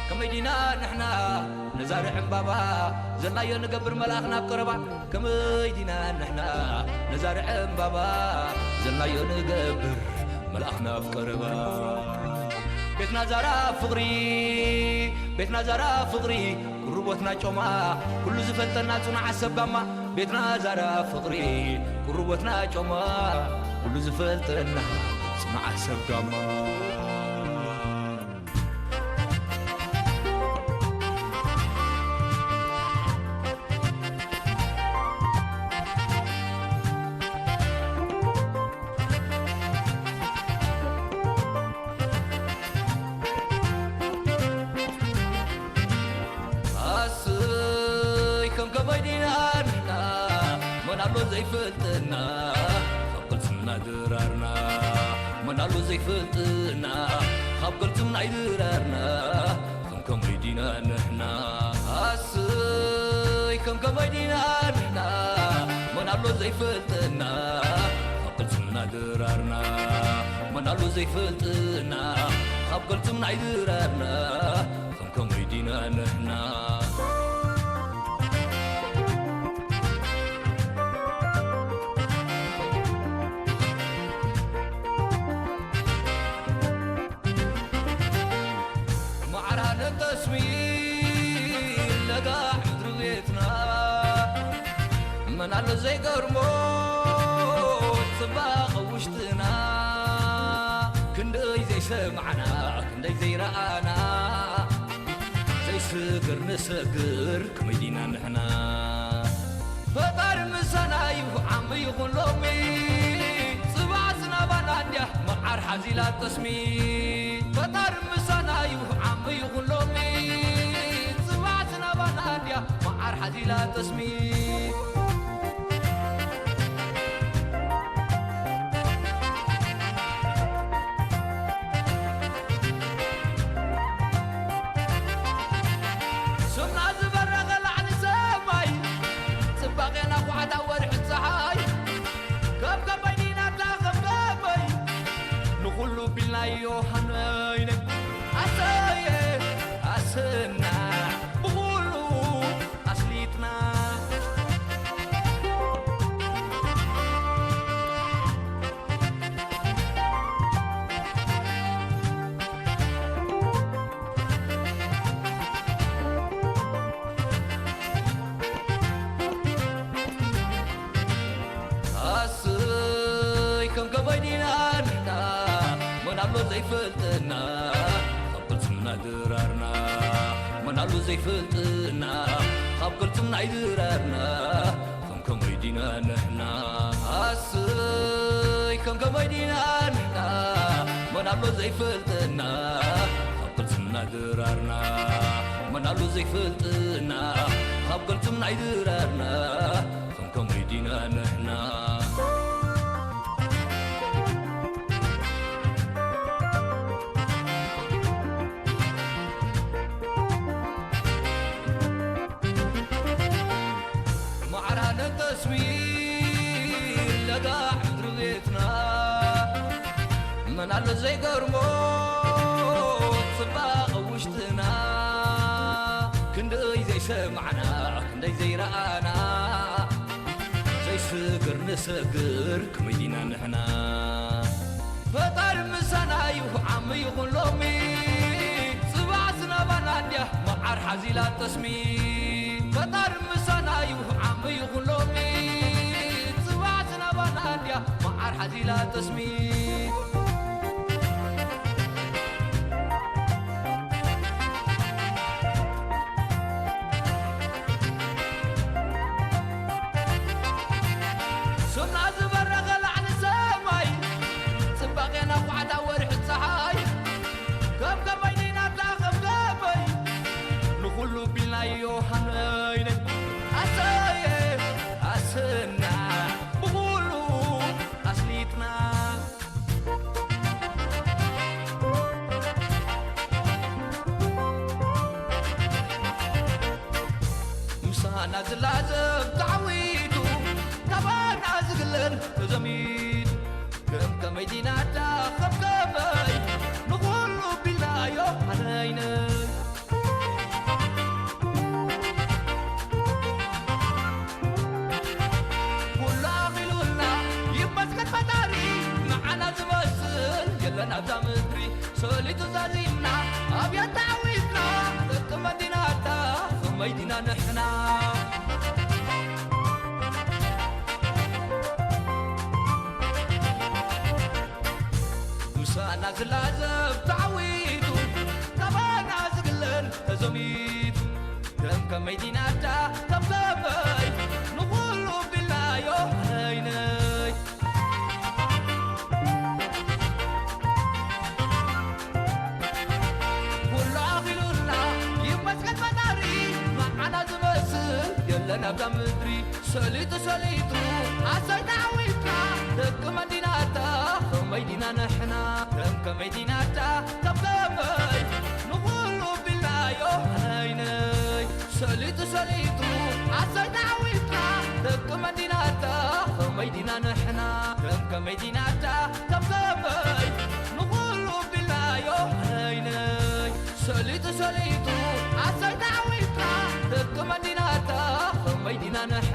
كميدينا نحنا نزارع بابا زلنا ينقبر ملاخنا بقربا كميدينا نحنا نزارع بابا زلنا ينقبر ملاخنا بقربا بيتنا زارا فقري قربتنا جوما كل زفلتنا صنع سباما بيتنا زارا فقري قربتنا جوما كل زفلتنا صنع سباما زي فلتنا خبقلتنا درارنا منالو زي فلتنا خبقلتنا درارنا كم يدينا نحنا اسي كم يدينا نحنا منالو زي فلتنا خبقلتنا درارنا منالو زي فلتنا خبقلتنا درارنا كم يدينا نحنا منالو زي قرموت صباغ وشتنا كندي زي سمعنا كندي زي رأنا زي سكر نسكر كميدينا نحنا فطار مسانا يفعم يخون لومي صباعتنا بناديا معار حزيلات تسمي فطار مسانا يفعم يخون لومي صباعتنا بناديا معار حزيلات تسمي يوحنين أسايه أسنا بقولو أصليتنا أسي كم قبيدينا منالو زي فلتنا خبقلتنا درارنا منالو زي فلتنا خبقلتنا درارنا كم يدينا نحنا اسي كم يدينا نحنا منالو زي فلتنا خبقلتنا درارنا منالو زي فلتنا خبقلتنا درارنا كم يدينا نحنا منالو زي قرموت صباغ وشتنا كندي زي سمعنا كندي زي رأنا زي سكر نسكر كميدينا نحنا فطار مسانا يفعم يخون لومي صباعتنا بناديا معار حزيلات تسمي فطار مسانا يفعم يخون لومي صباعتنا بناديا معار حزيلات تسمي يوحنين أسايه أسنا بقولو أصليتنا مسانا زلازم تعويدو تبانا زغلن زميد كم كميدينا تاخب كمي نقول سوليت زازيمنا أبيض تعويضنا ضد مدينة ميدنا نحنا مسانا زلازب تعويضو تبانا زقلن تزميت دم كميدنا تبلبي نقولو بالله يوحيني لنا بمدري سليتو عسيت عويتنا دك مدينة ميدنا نحنا دك مدينة تبقى نقولو بالله يوحيني سليتو عسيت عويتنا دك مدينة ميدنا نحنا دك مدينة تبقى نقولو بالله يوحيني سليتو عسيت عويتنا دك مدينة ميدنا نحنا